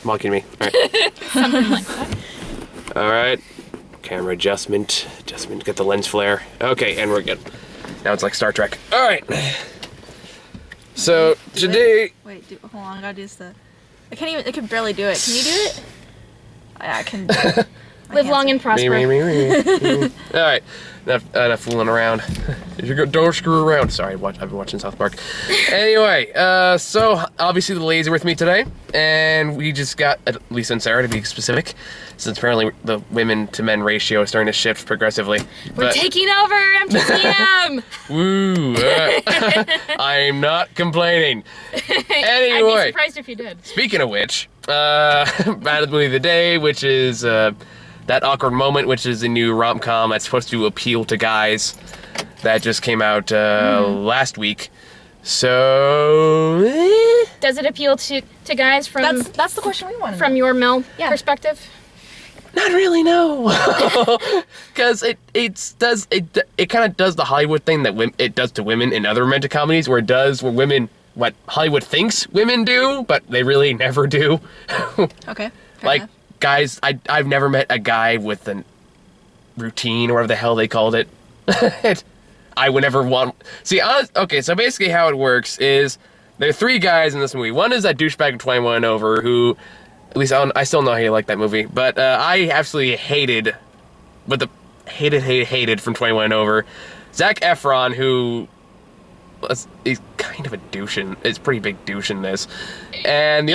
Mocking me. All right. Something like that. All right. Camera adjustment. Get the lens flare. Okay, and we're good. Now it's like Star Trek. All right. So today. Wait, hold on. I gotta do this. I can't even. I can barely do it. Can you do it? I can. Do it. Live long and prosper. All right. Enough fooling around. Don't screw around. Sorry, I've been watching South Park. Anyway, so obviously the ladies are with me today, and we just got Alysa and Sarah to be specific, since apparently the women to men ratio is starting to shift progressively. We're taking over MTCN. Woo! I'm not complaining. Anyway, I'd be surprised if you did. Speaking of which, bad of the movie of the day, which is That Awkward Moment, which is a new rom-com that's supposed to appeal to guys that just came out last week. So, does it appeal to guys from that's the question we wanted from your male perspective? not really, no, because it kind of does the Hollywood thing that it does to women in other romantic comedies, where it does where women what Hollywood thinks women do, but they really never do. Okay. Like. Enough. Guys, I've never met a guy with a routine or whatever the hell they called it. I would never want... See, okay, so basically how it works is there are three guys in this movie. One is that douchebag of 21 over who... At least I still know how you like that movie. But I absolutely hated from 21 over. Zac Efron, who... He's kind of a douche it's a pretty big douche in this. And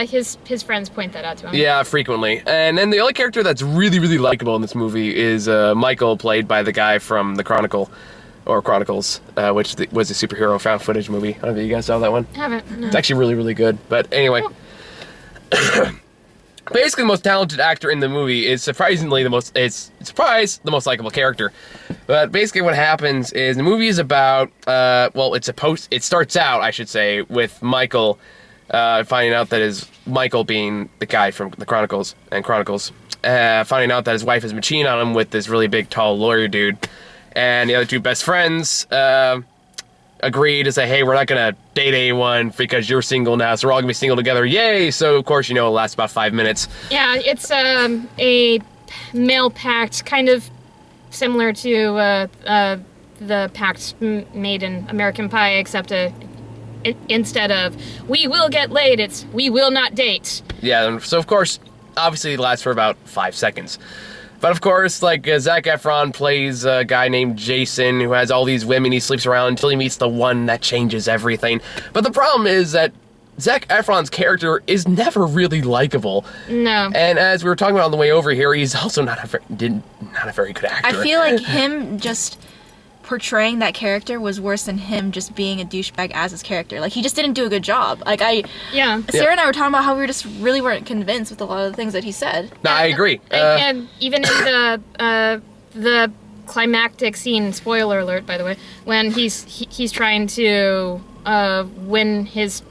his friends point that out to him. Yeah, frequently. And then the only character that's really, really likable in this movie is Michael, played by the guy from The Chronicles, which was a superhero found footage movie. I don't know if you guys saw that one. Haven't. No. It's actually really, really good. But anyway. Basically, the most talented actor in the movie is surprisingly the most likable character. But basically what happens is the movie is about, it starts out, I should say, with Michael finding out that Michael being the guy from The Chronicles, finding out that his wife is cheating on him with this really big, tall lawyer dude. And the other two best friends agree to say, hey, we're not going to date anyone because you're single now, so we're all going to be single together. Yay! So, of course, it lasts about 5 minutes. Yeah, it's a male pact, kind of similar to the pact made in American Pie, except instead of we will get laid, it's we will not date. Yeah, so, of course, obviously it lasts for about 5 seconds. But of course, Zac Efron plays a guy named Jason who has all these women he sleeps around until he meets the one that changes everything. But the problem is that Zac Efron's character is never really likable. No. And as we were talking about on the way over here, he's also not a very good actor. I feel like him just portraying that character was worse than him just being a douchebag as his character. Like, he just didn't do a good job. Yeah. Sarah and I were talking about how we just really weren't convinced with a lot of the things that he said. No, I agree. And even in the climactic scene, spoiler alert, by the way, when he's trying to win his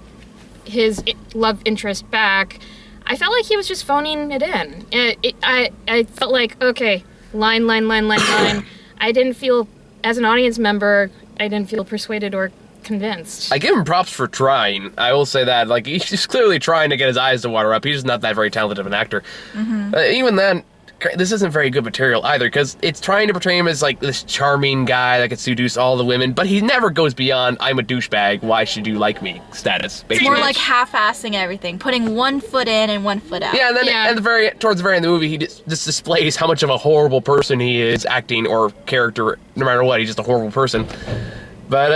love interest back, I felt like he was just phoning it in. I felt like, okay, line. I didn't feel... As an audience member, I didn't feel persuaded or convinced. I give him props for trying. I will say that. Like, he's just clearly trying to get his eyes to water up. He's just not that very talented of an actor. Mm-hmm. Even then, this isn't very good material either, because it's trying to portray him as, like, this charming guy that can seduce all the women, but he never goes beyond, I'm a douchebag, why should you like me status. It's more like half-assing everything, putting one foot in and one foot out. Yeah, and then towards the very end of the movie, he just displays how much of a horrible person he is, acting or character, no matter what, he's just a horrible person. But,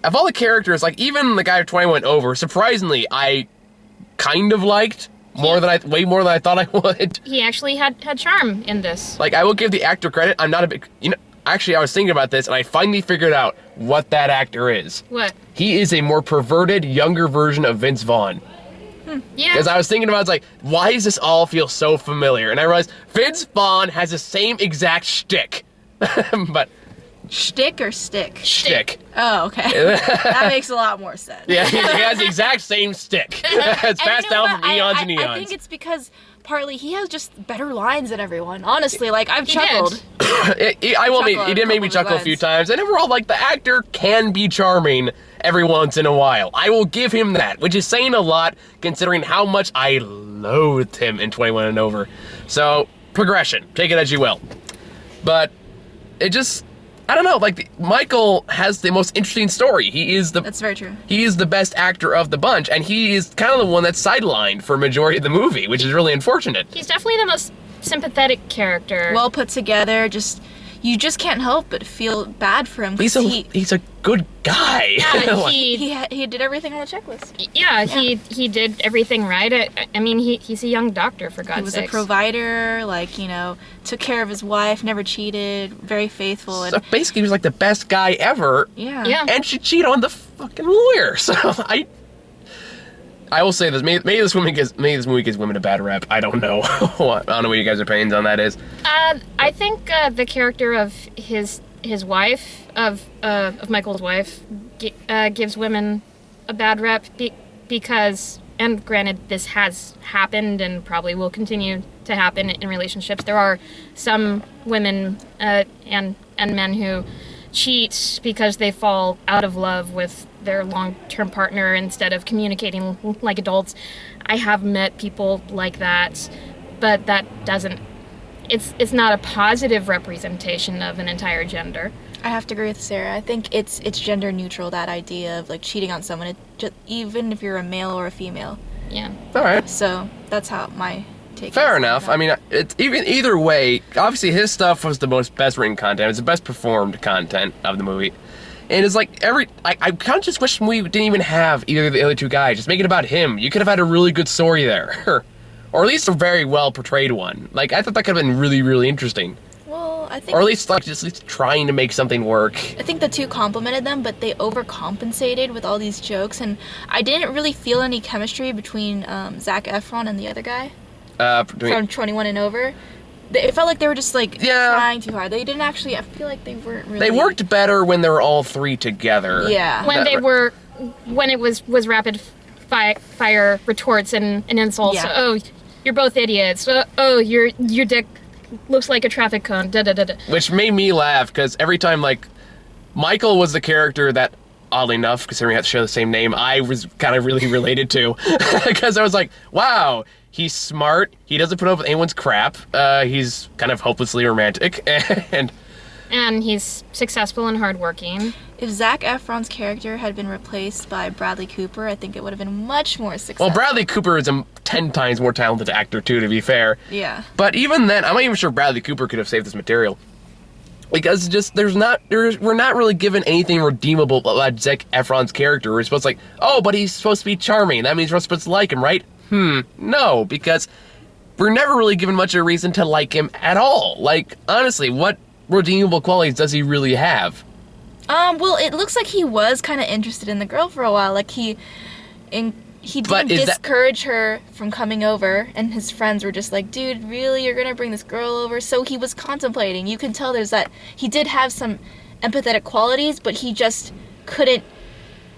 of all the characters, like, even the guy of 21 over, surprisingly, I kind of liked way more than I thought I would. He actually had charm in this. Like, I will give the actor credit. I'm not a big... actually, I was thinking about this, and I finally figured out what that actor is. What? He is a more perverted, younger version of Vince Vaughn. Yeah. Because I was thinking about, why does this all feel so familiar? And I realized Vince Vaughn has the same exact shtick. But... Shtick or stick? Shtick. Oh, okay. That makes a lot more sense. Yeah, he has the exact same stick. It's passed down from eons and eons. I think it's because partly he has just better lines than everyone. Honestly, I've chuckled. He did make me chuckle a few times, and overall, the actor can be charming every once in a while. I will give him that, which is saying a lot considering how much I loathed him in 21 and Over. So, progression. Take it as you will. But it just, I don't know, like, Michael has the most interesting story. That's very true. He is the best actor of the bunch, and he is kind of the one that's sidelined for a majority of the movie, which is really unfortunate. He's definitely the most sympathetic character. Well put together, you just can't help but feel bad for him. He's a good guy. Yeah, he did everything on the checklist. Yeah, he did everything right. I mean, he's a young doctor, for God's sake. He was a provider, took care of his wife, never cheated, very faithful. So basically, he was like the best guy ever. Yeah. And she cheated on the fucking lawyer. So I will say this. Maybe this movie gives women a bad rep. I don't know. I don't know what you guys' opinions on that is. I think the character of his wife, of Michael's wife, gives women a bad rep because, and granted, this has happened and probably will continue to happen in relationships. There are some women and men who cheat because they fall out of love with their long-term partner instead of communicating like adults. I have met people like that, but that doesn't, it's not a positive representation of an entire gender. I have to agree with Sarah. I think it's gender neutral, that idea of cheating on someone, even if you're a male or a female. Yeah. All right. So that's how my take. Fair enough. I mean, it's either way. Obviously, his stuff was the best written content. It's the best performed content of the movie. And it's like I kind of just wish we didn't even have either of the other two guys. Just make it about him. You could have had a really good story there. Or at least a very well portrayed one. I thought that could have been really, really interesting. Well, I think... Or at least, at least trying to make something work. I think the two complemented them, but they overcompensated with all these jokes. And I didn't really feel any chemistry between Zac Efron and the other guy. From 21 and Over. It felt like they were just trying too hard. They didn't actually. I feel like they weren't really. They worked better when they were all three together. Yeah. When it was rapid fire retorts and insults. Yeah. Oh, you're both idiots. Oh, your dick looks like a traffic cone. Da da da da. Which made me laugh because every time Michael was the character that, oddly enough, considering we have to share the same name, I was kind of really related to because I was like, wow. He's smart. He doesn't put up with anyone's crap. He's kind of hopelessly romantic, and he's successful and hardworking. If Zac Efron's character had been replaced by Bradley Cooper, I think it would have been much more successful. Well, Bradley Cooper is a 10 times more talented actor too, to be fair. Yeah. But even then, I'm not even sure Bradley Cooper could have saved this material. Because we're not really given anything redeemable about Zac Efron's character. We're supposed to but he's supposed to be charming. That means we're supposed to like him, right? No, because we're never really given much of a reason to like him at all. Honestly, what redeemable qualities does he really have? Well, it looks like he was kind of interested in the girl for a while. He didn't discourage her from coming over, and his friends were just like, dude, really, you're gonna bring this girl over? So he was contemplating. You can tell he did have some empathetic qualities, but he just couldn't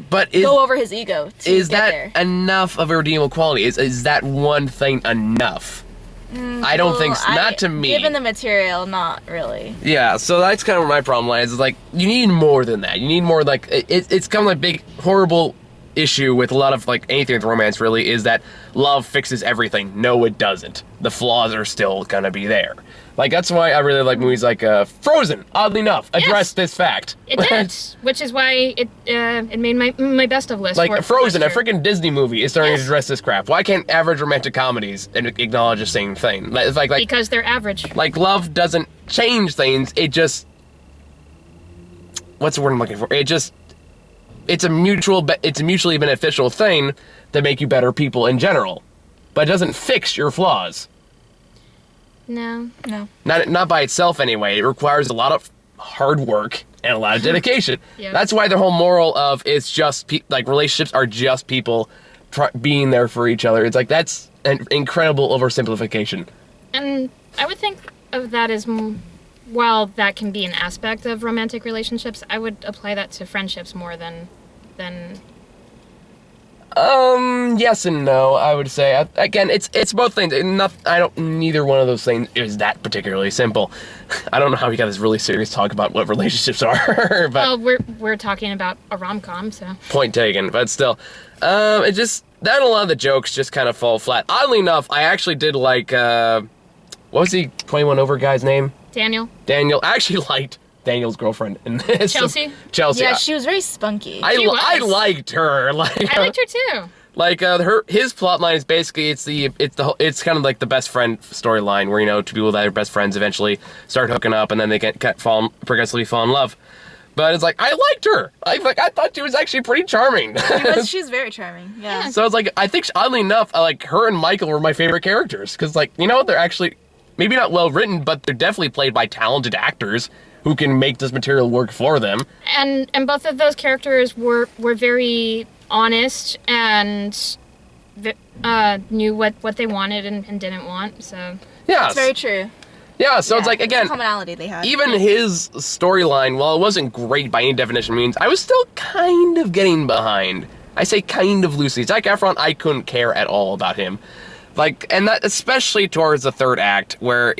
go over his ego to is get that there. Enough of a redeemable quality? Is that one thing enough? I don't think so. Not to me. Given the material, not really. Yeah, so that's kind of where my problem lies. Is you need more than that. You need more it's kind of big, horrible issue with a lot of anything with romance really is that love fixes everything. No, it doesn't. The flaws are still gonna be there. That's why I really like movies like Frozen, oddly enough, addressed this fact. It did, which is why it made my best of list. Frozen, a freaking Disney movie, is starting to address this crap. Why can't average romantic comedies acknowledge the same thing? Because they're average. Love doesn't change things. It just, what's the word I'm looking for? It's a mutually beneficial thing to make you better people in general, but it doesn't fix your flaws. No. Not by itself anyway. It requires a lot of hard work and a lot of dedication. Yeah. That's why the whole moral of it's just relationships are just people being there for each other. It's that's an incredible oversimplification. And I would think of that as, while that can be an aspect of romantic relationships, I would apply that to friendships more than Yes and no, I would say. Again, it's both things. Neither one of those things is that particularly simple. I don't know how we got this really serious talk about what relationships are, but Well, we're talking about a rom-com, so. point taken. But still, it just then a lot of the jokes just kind of fall flat. Oddly enough, I actually did like what was the 21 Over guy's name? Daniel. I actually liked Daniel's girlfriend in this. Chelsea? Chelsea. Yeah, she was very spunky. I liked her. Like, I liked her too. Like his plot line is basically it's kind of like the best friend storyline where two people that are best friends eventually start hooking up and then they progressively fall in love. But it's like I liked her. I thought she was actually pretty charming. She's very charming. Yeah. So it's like I think oddly enough, like her and Michael were my favorite characters because they're actually maybe not well written, but they're definitely played by talented actors who can make this material work for them. And both of those characters were very honest and knew what they wanted and didn't want. So yeah, it's very true. Yeah, so it's like again, it's a commonality they have. Even his storyline, while it wasn't great by any definition of means, I was still kind of getting behind. I say kind of loosely. Zac Efron, I couldn't care at all about him. And that especially towards the third act, where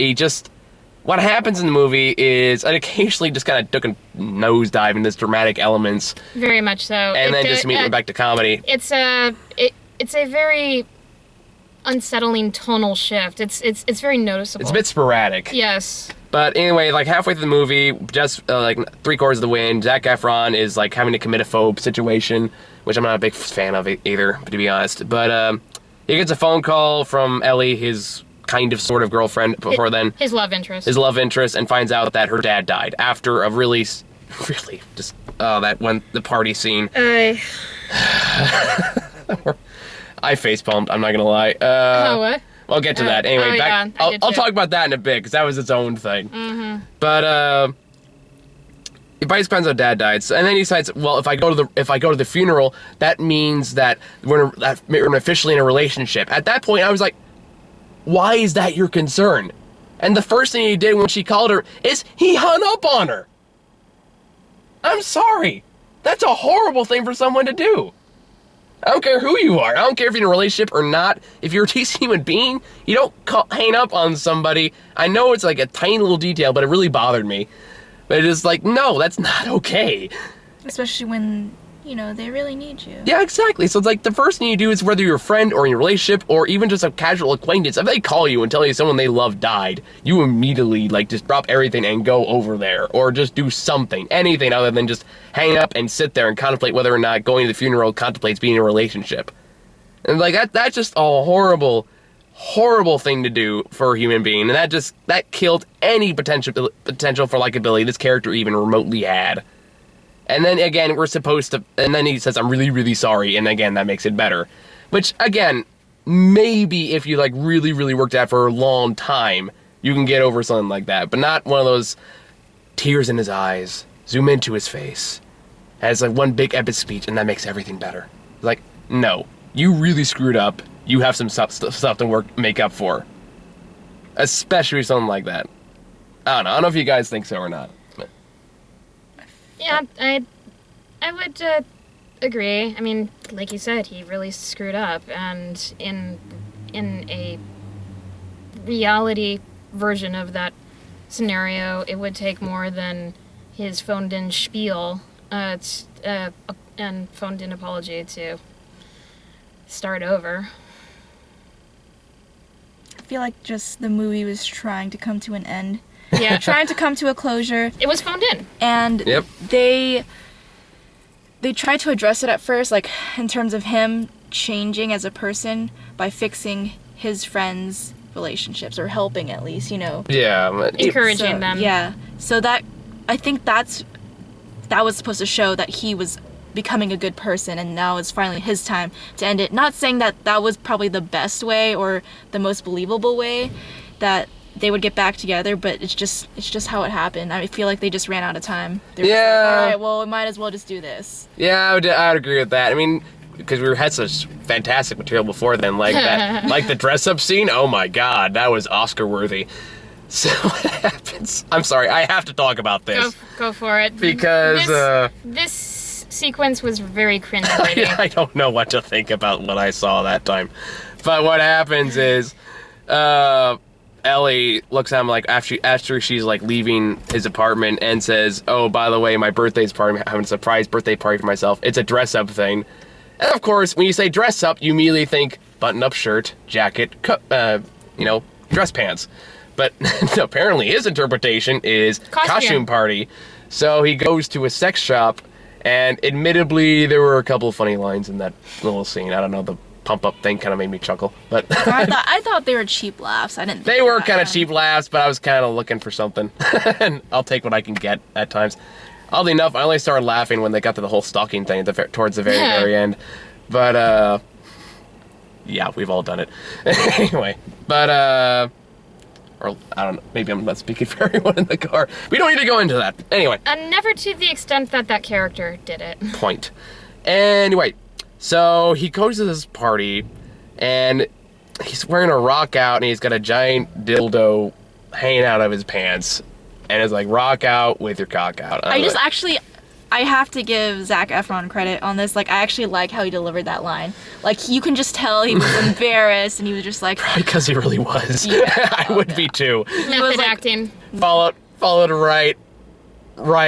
what happens in the movie is it occasionally just kind of took a nosedive in this dramatic elements. Very much so. And then just immediately back to comedy. It's a very unsettling tonal shift. It's very noticeable. It's a bit sporadic. Yes. But anyway, halfway through the movie, just 3/4 of the way in, Zac Efron is having to commit a phobe situation, which I'm not a big fan of either, to be honest. But he gets a phone call from Ellie, his kind of sort of girlfriend before then. His love interest. And finds out that her dad died after a really just the party scene. I facepalmed, I'm not gonna lie. What? I'll get to that. Anyway, I'll talk about that in a bit, because that was its own thing. Mm-hmm. But, he finds out dad died, and then he decides, well, if I go to the funeral, that means that we're officially in a relationship. At that point, I was like, why is that your concern? And the first thing he did when she called her is he hung up on her. I'm sorry. That's a horrible thing for someone to do. I don't care who you are. I don't care if you're in a relationship or not. If you're a decent human being, you don't hang up on somebody. I know it's a tiny little detail, but it really bothered me. But it's no, that's not okay. Especially when, they really need you. Yeah, exactly. So it's the first thing you do is, whether you're a friend or in a relationship or even just a casual acquaintance, if they call you and tell you someone they love died, you immediately just drop everything and go over there, or just do something, anything other than just hang up and sit there and contemplate whether or not going to the funeral contemplates being in a relationship. And that's just a horrible thing to do for a human being, and that killed any potential for likability this character even remotely had. And then again, and then he says, I'm really, really sorry, and again, that makes it better. Which, again, maybe if you really, really worked at it for a long time, you can get over something like that, but not one of those tears in his eyes, zoom into his face, has one big epic speech, and that makes everything better. No, you really screwed up. You have some stuff to make up for. Especially something like that. I don't know if you guys think so or not. But. Yeah, I would agree. I mean, like you said, he really screwed up, and in a reality version of that scenario, it would take more than his phoned-in spiel and phoned-in apology to start over. I feel like just the movie was trying to come to an end. Yeah. Trying to come to a closure. It was phoned in. And yep. They tried to address it at first, in terms of him changing as a person by fixing his friends' relationships, or helping at least, Yeah. Encouraging them. Yeah. So I think that was supposed to show that he was becoming a good person, and now it's finally his time to end it. Not saying that was probably the best way or the most believable way that they would get back together, but it's just how it happened. I feel like they just ran out of time. They were all right, well, we might as well just do this. Yeah, I would agree with that. I mean, because we had such fantastic material before then, that, the dress-up scene. Oh my God, that was Oscar-worthy. So what happens? I'm sorry, I have to talk about this. Go for it. Because this sequence was very cringeworthy. I don't know what to think about what I saw that time. But what happens is, Ellie looks at him like after she's like leaving his apartment and says, "Oh, by the way, my birthday's party. I'm having a surprise birthday party for myself. It's a dress-up thing." And of course, when you say dress up, you immediately think button-up shirt, jacket, dress pants. But apparently his interpretation is costume party. So he goes to a sex shop, and admittedly, there were a couple of funny lines in that little scene. I don't know, the pump-up thing kind of made me chuckle. But I thought they were cheap laughs. I didn't. They were kind of cheap laughs, but I was kind of looking for something. And I'll take what I can get at times. Oddly enough, I only started laughing when they got to the whole stalking thing towards the very, very end. But, yeah, we've all done it. Anyway, but, or, I don't know, maybe I'm not speaking for everyone in the car. We don't need to go into that. Anyway. Never to the extent that character did it. Point. Anyway, so he goes to this party, and he's wearing a rock out, and he's got a giant dildo hanging out of his pants. And it's like, rock out with your cock out. I have to give Zac Efron credit on this. Like, I actually like how he delivered that line. Like, you can just tell he was embarrassed, and he was just like... Probably because he really was. Yeah, I would be too. Method acting. Followed right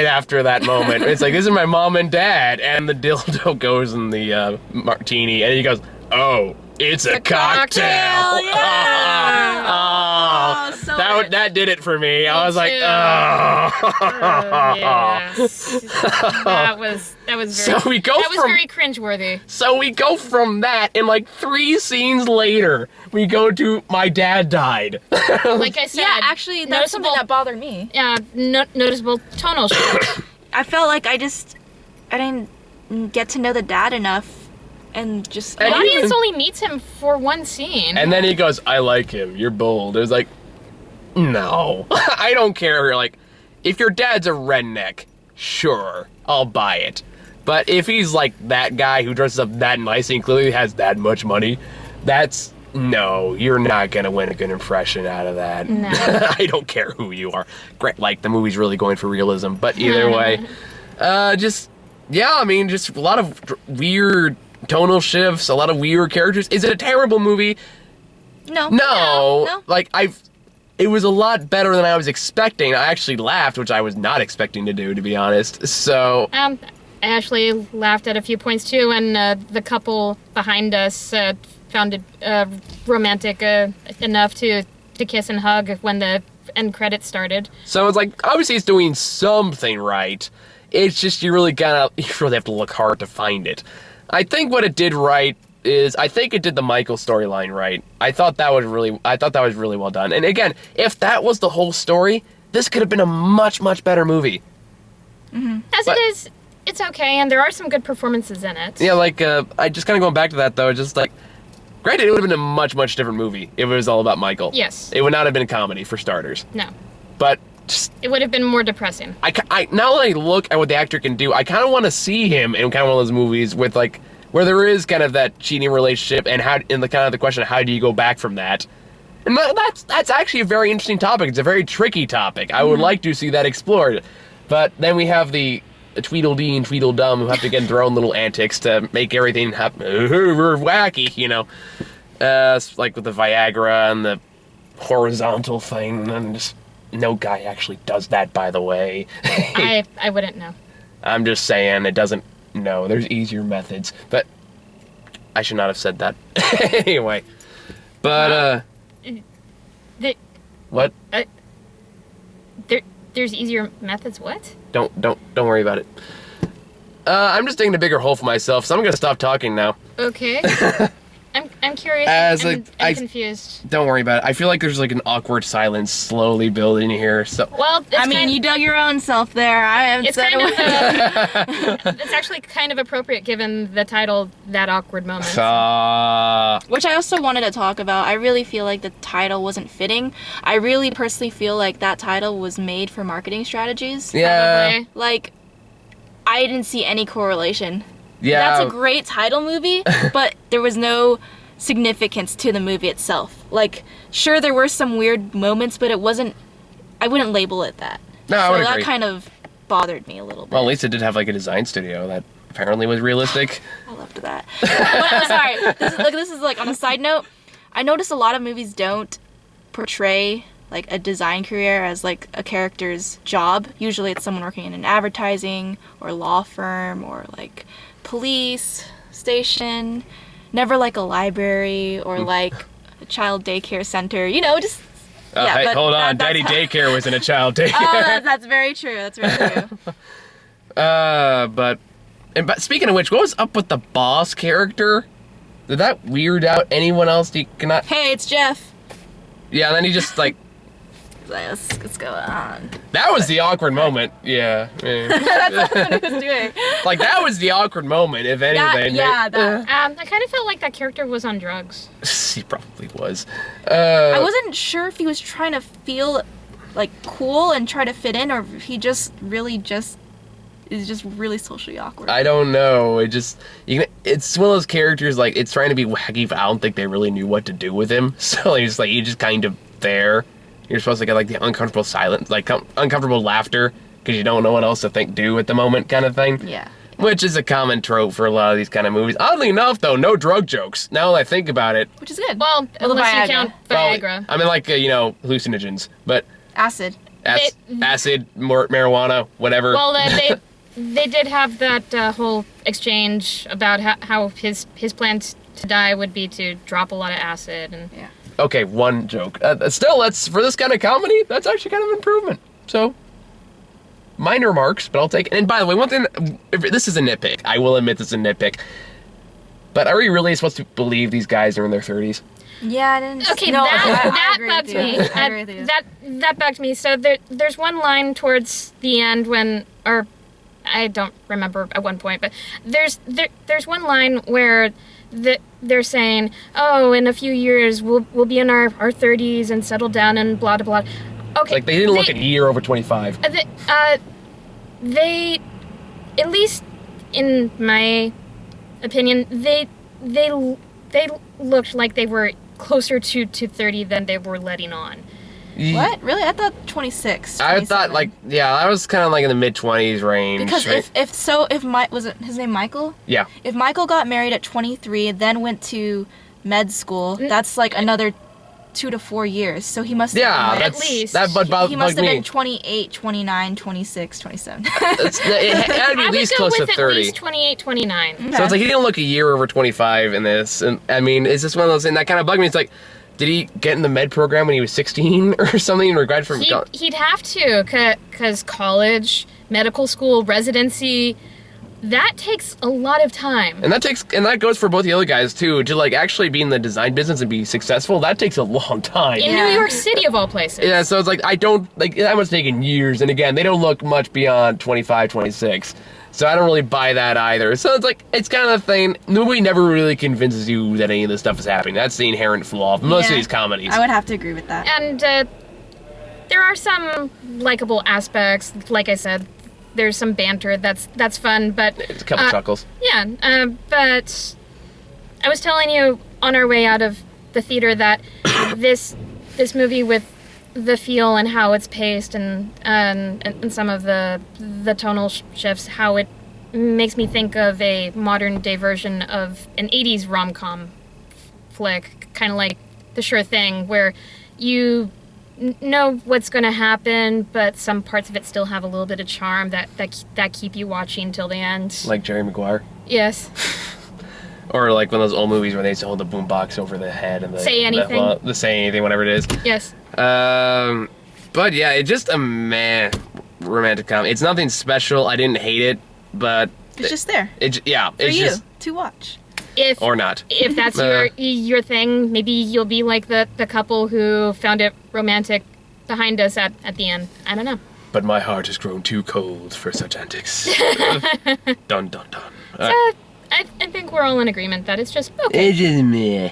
after that moment. It's like, this is my mom and dad, and the dildo goes in the martini, and he goes, "Oh, it's a cocktail." Yeah. Oh, so that did it for me. I was like, too. Yes. That was very. So we go that was very cringeworthy. So we go from that, and like 3 scenes later, we go to my dad died. Like I said, yeah, actually, that's something that bothered me. Noticeable tonal shift. I felt like I didn't get to know the dad enough. And just... The audience only meets him for one scene. And then he goes, "I like him. You're bold." It was like, no. I don't care. Like, if your dad's a redneck, sure, I'll buy it. But if he's like that guy who dresses up that nicely and clearly has that much money, no, you're not going to win a good impression out of that. No. I don't care who you are. Great, like, the movie's really going for realism. But either way, just a lot of weird tonal shifts, a lot of weird characters. Is it a terrible movie? No. Like, it was a lot better than I was expecting. I actually laughed, which I was not expecting to do, to be honest. So... I actually laughed at a few points, too, and the couple behind us found it romantic enough to kiss and hug when the end credits started. So it's like, obviously it's doing something right. It's just you really have to look hard to find it. I think what it did right is, I think it did the Michael storyline right. I thought that was really well done. And again, if that was the whole story, this could have been a much, much better movie. Mm-hmm. It is, it's okay, and there are some good performances in it. Yeah, like, I just kind of going back to that, though, just like, granted, it would have been a much, much different movie if it was all about Michael. Yes. It would not have been a comedy, for starters. No. But... it would have been more depressing. Now that I look at what the actor can do, I kind of want to see him in kind of one of those movies with, like, where there is kind of that cheating relationship and the question of how do you go back from that. And that's actually a very interesting topic. It's a very tricky topipic. I would like to see that explored. But then we have the Tweedledee and Tweedledum who have to get into their own little antics to make everything happen. We're wacky, like with the Viagra and the horizontal thing, and just... No guy actually does that, by the way. I wouldn't know. I'm just saying, it doesn't... No, there's easier methods. But I should not have said that. Anyway. But, what? There's easier methods, what? Don't worry about it. I'm just digging a bigger hole for myself, so I'm gonna stop talking now. Okay. I'm curious. I'm confused. Don't worry about it. I feel like there's like an awkward silence slowly building here. So well, you dug your own self there. I haven't it's said it's actually kind of appropriate given the title, That Awkward Moment. Which I also wanted to talk about. I really feel like the title wasn't fitting. I really personally feel like that title was made for marketing strategies. Yeah. Probably. Like, I didn't see any correlation. Yeah. That's a great title movie, but there was no significance to the movie itself. Like, sure, there were some weird moments, but it wasn't... I wouldn't label it that. No, I would agree. So that agree. kind of bothered me a little bit. Well, at least it did have, like, a design studio that apparently was realistic. I loved that. I'm sorry. This is like on a side note. I noticed a lot of movies don't portray like a design career as like a character's job. Usually it's someone working in an advertising or law firm or like police station. Never like a library or like a child daycare center. You know, just Hey, hold on. Daddy daycare was in a child daycare. Oh, that's very true. That's very true. But speaking of which, what was up with the boss character? Did that weird out anyone else? You cannot. Hey, it's Jeff. Yeah, and then he just like. Let's go on. That was the awkward moment. Yeah. That's what he was doing. Like that was the awkward moment, if anything. I kind of felt like that character was on drugs. He probably was. I wasn't sure if he was trying to feel like cool and try to fit in, or if he just is just really socially awkward. I don't know. It's one of those characters like it's trying to be wacky, but I don't think they really knew what to do with him. So he's just kind of there. You're supposed to get like the uncomfortable silence, like uncomfortable laughter, because you don't know what else to do at the moment, kind of thing. Yeah. Which is a common trope for a lot of these kind of movies. Oddly enough, though, no drug jokes. Now that I think about it. Which is good. Well, unless you count Viagra. I mean, like hallucinogens, but acid, marijuana, whatever. Well, they did have that whole exchange about how his plan to die would be to drop a lot of acid and. Yeah. Okay, one joke. Still, for this kind of comedy, that's actually kind of an improvement. So, minor marks, but I'll take it. And by the way, one thing, this is a nitpick. I will admit this is a nitpick. But are we really supposed to believe these guys are in their 30s? Yeah, I didn't. Okay, no, that bugged me. That bugged me. So there's one line towards the end or I don't remember at one point, but there's one line where they're saying, oh, in a few years we'll be in our 30s and settle down and blah blah blah. Okay, like they didn't look a year over 25. They, at least in my opinion, they looked like they were closer to 30 than they were letting on. What? Really? I thought 26. I thought I was kind of like in the mid-20s range. Because was it his name Michael? Yeah. If Michael got married at 23 and then went to med school, that's like another 2 to 4 years. So he must have been, at least. He must have been 28, 29, 26, 27. It had to be at least close to 30. At least 28, 29. Okay. So it's like he didn't look a year over 25 in this. And I mean, it's just one of those things that kind of bugged me. It's like, did he get in the med program when he was 16 or something and graduated from college? He'd have to, because college, medical school, residency, that takes a lot of time. And that goes for both the other guys too. To actually be in the design business and be successful, that takes a long time. In New York City of all places. Yeah, so it's like that must take years. And again, they don't look much beyond 25, 26. So I don't really buy that either. So it's kind of the thing. The movie never really convinces you that any of this stuff is happening. That's the inherent flaw of most of these comedies. I would have to agree with that. And there are some likable aspects. Like I said, there's some banter that's fun, but it's a couple chuckles. Yeah, but I was telling you on our way out of the theater that this movie, with the feel and how it's paced and some of the tonal shifts, how it makes me think of a modern day version of an 80s rom-com flick, kind of like The Sure Thing, where you know what's going to happen, but some parts of it still have a little bit of charm that keep you watching till the end. Like Jerry Maguire? Yes. Or like one of those old movies where they used to hold the boombox over the head and Say Anything. The Say Anything, whatever it is. Yes. But yeah, it's just a romantic comedy. It's nothing special. I didn't hate it, but it's just there. It's for you to watch. Or not. If that's your thing, maybe you'll be like the couple who found it romantic behind us at the end. I don't know. But my heart has grown too cold for such antics. Dun dun dun. I think we're all in agreement that it's just okay. It's just meh.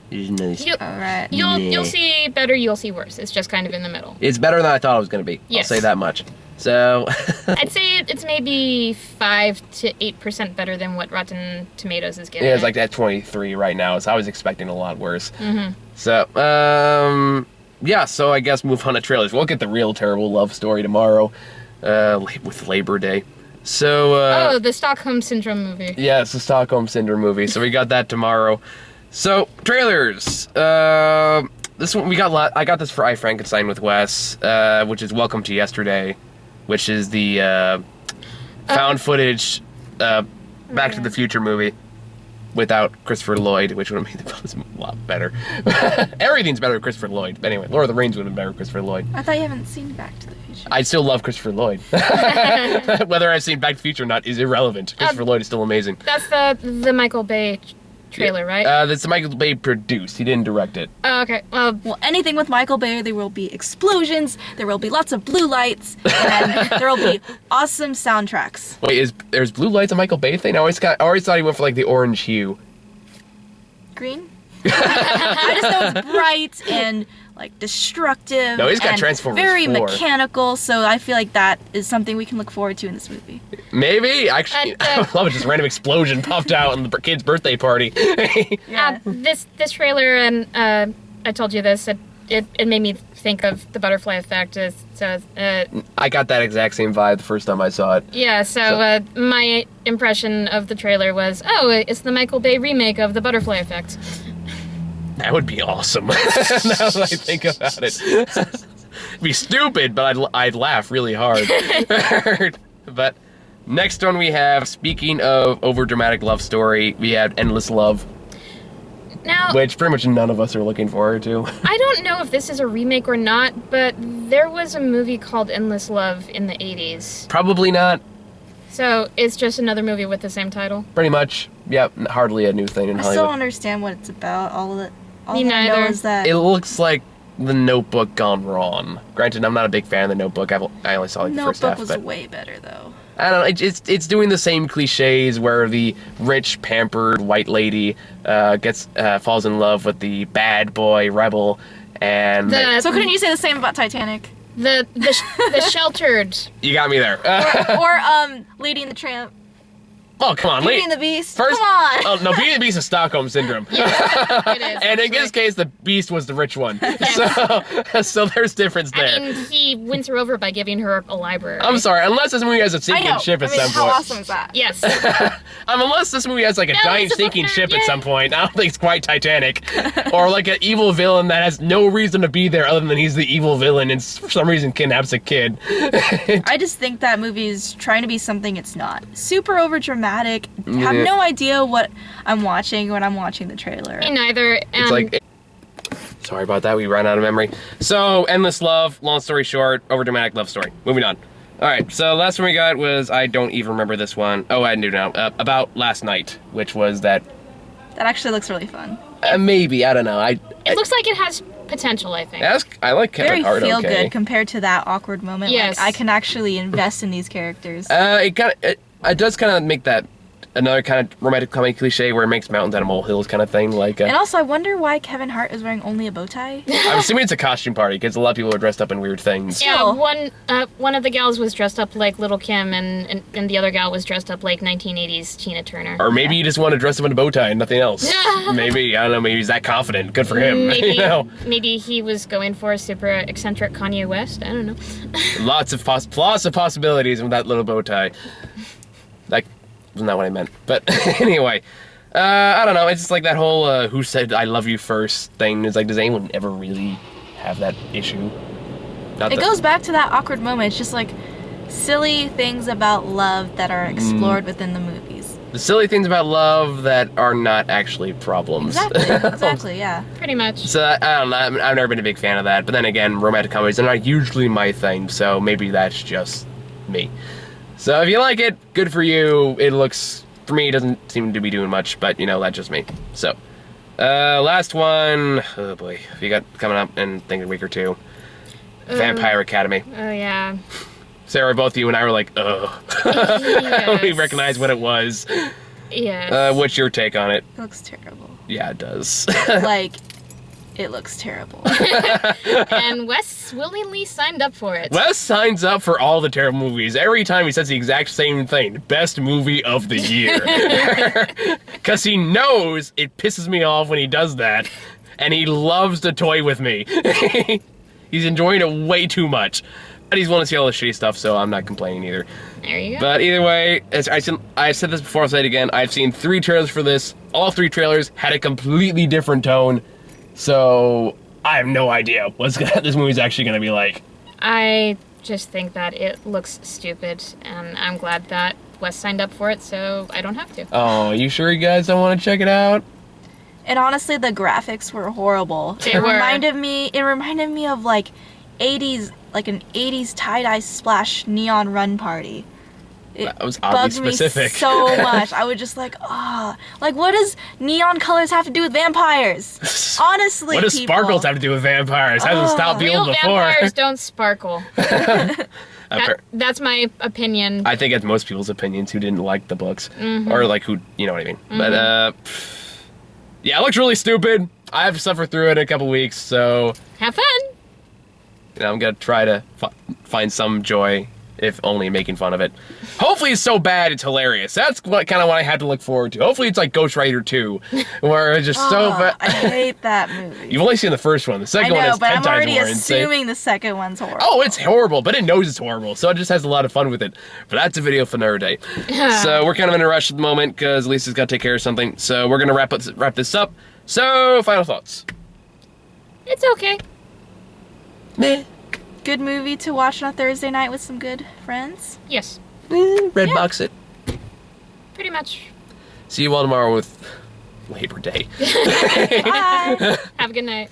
It's nice. All right. You'll see better, you'll see worse. It's just kind of in the middle. It's better than I thought it was going to be. Yes. I'll say that much. So I'd say it's maybe 5 to 8% better than what Rotten Tomatoes is giving. Yeah, it's like at 23 right now. So I was expecting a lot worse. Mm-hmm. So yeah. So I guess move on to trailers. We'll get the real terrible love story tomorrow, with Labor Day. So, the Stockholm Syndrome movie. yeah, it's the Stockholm Syndrome movie. So we got that tomorrow. So, trailers. This one, I got this for I, Frankenstein with Wes, which is Welcome to Yesterday, which is the found footage Back to the Future movie without Christopher Lloyd, which would have made the film a lot better. Everything's better with Christopher Lloyd. But anyway, Lord of the Rings would have been better with Christopher Lloyd. I thought you haven't seen Back to the Future. I still love Christopher Lloyd. Whether I've seen Back to the Future or not is irrelevant. Christopher Lloyd is still amazing. That's the Michael Bay trailer, right? That's the Michael Bay produced. He didn't direct it. Oh, okay. Well, anything with Michael Bay, there will be explosions, there will be lots of blue lights, and there will be awesome soundtracks. Wait, there's blue lights on Michael Bay thing? I always thought he went for like the orange hue. Green? I just know it's bright and like destructive. No, he's got and Transformers very 4. mechanical, so I feel like that is something we can look forward to in this movie. Maybe. Actually, I love it. Just a random explosion popped out on the kid's birthday party. Yeah. This trailer, and I told you this, it made me think of the butterfly effect. I got that exact same vibe the first time I saw it. Yeah, so my impression of the trailer was, it's the Michael Bay remake of the butterfly effect. That would be awesome. Now that I think about it. It'd be stupid, but I'd laugh really hard. But next one we have, speaking of overdramatic love story, we have Endless Love. Now, Which pretty much none of us are looking forward to. I don't know if this is a remake or not, but there was a movie called Endless Love in the 80s. Probably not. So it's just another movie with the same title? Pretty much. Yep, hardly a new thing in I Hollywood. still don't understand what it's about. All Me I know neither. is that It looks like The Notebook gone wrong. Granted, I'm not a big fan of The Notebook. I only saw like the first Notebook half, was but way better though. I don't know. It's doing the same cliches where the rich, pampered white lady falls in love with the bad boy rebel, and So couldn't you say the same about Titanic? The sheltered. you got me there. Or Lady and the Tramp? Oh, come on, Beauty lady. and the Beast? First, Come on! Oh, no, Beauty and the Beast is Stockholm Syndrome. It is. And in this case, the Beast was the rich one. So there's difference there. I mean, he wins her over by giving her a library. I'm sorry, unless this movie has a I sinking know. ship at some how point. awesome is that? Yes. Unless this movie has like a No, giant it's a sinking fucking- ship at yeah. some point. I don't think it's quite Titanic. Or like an evil villain that has no reason to be there other than he's the evil villain and for some reason kidnaps a kid. I just think that movie is trying to be something it's not. Super over dramatic. Have Yeah. no idea what I'm watching when I'm watching the trailer. Me neither. And It's like... Sorry about that, we ran out of memory. So, Endless Love, long story short, overdramatic love story. Moving on. Alright, so last one we got was, I don't even remember this one. Oh, I do now. About Last Night, which was that... That actually looks really fun. Maybe, I don't know. it looks like it has potential, I think. I like Kevin Very Hart, feel okay. good compared to that awkward moment. Yes. Like, I can actually invest in these characters. It does kind of make that another kind of romantic comedy cliche where it makes mountains out of molehills kind of thing. Like, And also, I wonder why Kevin Hart is wearing only a bow tie. I'm assuming it's a costume party because a lot of people are dressed up in weird things. Yeah, Still. one of the gals was dressed up like Little Kim, and the other gal was dressed up like 1980s Tina Turner. Or maybe you just want to dress up in a bow tie and nothing else. Maybe, I don't know, maybe he's that confident. Good for him. Maybe, You know? maybe he was going for a super eccentric Kanye West. I don't know. Lots of possibilities with that little bow tie. Like, wasn't that what I meant? But anyway, I don't know. It's just like that whole who said I love you first thing. It's like, does anyone ever really have that issue? Not It that- goes back to that awkward moment. It's just like silly things about love that are explored within the movies. The silly things about love that are not actually problems. Exactly, yeah. Pretty much. So I don't know. I've never been a big fan of that. But then again, romantic comedies are not usually my thing. So maybe that's just me. So if you like it, good for you. It looks, for me, it doesn't seem to be doing much, but you know, that's just me. So, last one, oh boy, if you got coming up in I think a week or two, Vampire Academy. Oh yeah. Sarah, both you and I were like, ugh. Yes. We recognized what it was. Yes. What's your take on it? It looks terrible. Yeah, it does. Like, it looks terrible. And Wes willingly signed up for it. Wes signs up for all the terrible movies. Every time he says the exact same thing. Best movie of the year. Because he knows it pisses me off when he does that. And he loves to toy with me. He's enjoying it way too much. he's willing to see all the shitty stuff, so I'm not complaining either. There you go. But either way, as I said this before, I'll say it again. I've seen 3 trailers for this. All 3 trailers had a completely different tone, so I have no idea what this movie's actually going to be like. I just think that it looks stupid, and I'm glad that Wes signed up for it, so I don't have to. Oh, you sure you guys don't want to check it out? And honestly, the graphics were horrible. They were. It reminded me of like 80s, like an 80s tie-dye splash neon run party. It That was oddly bugged specific. me so much. I would just like, like what does neon colors have to do with vampires? Honestly, What does people. sparkles have to do with vampires? Hasn't stopped people Real before. vampires don't sparkle. That's my opinion. I think it's most people's opinions who didn't like the books. Or like who, you know what I mean. But, yeah, it looks really stupid. I have to suffer through it in a couple weeks, so, Have fun. I'm going to try to find some joy, if only making fun of it. Hopefully it's so bad it's hilarious. That's what I had to look forward to. Hopefully it's like Ghost Rider 2, where it's just so bad. I hate that movie. You've only seen the first one. The I second one know, is but 10 I'm times already more insane. assuming the second one's horrible. Oh, it's horrible, but it knows it's horrible, so it just has a lot of fun with it. But that's a video for another day. So we're kind of in a rush at the moment because Lisa's got to take care of something. So we're gonna wrap this up. So final thoughts. It's okay. Meh. Good movie to watch on a Thursday night with some good friends. Yes, Red box it. pretty much. See you all tomorrow with Labor Day. Bye. Have a good night.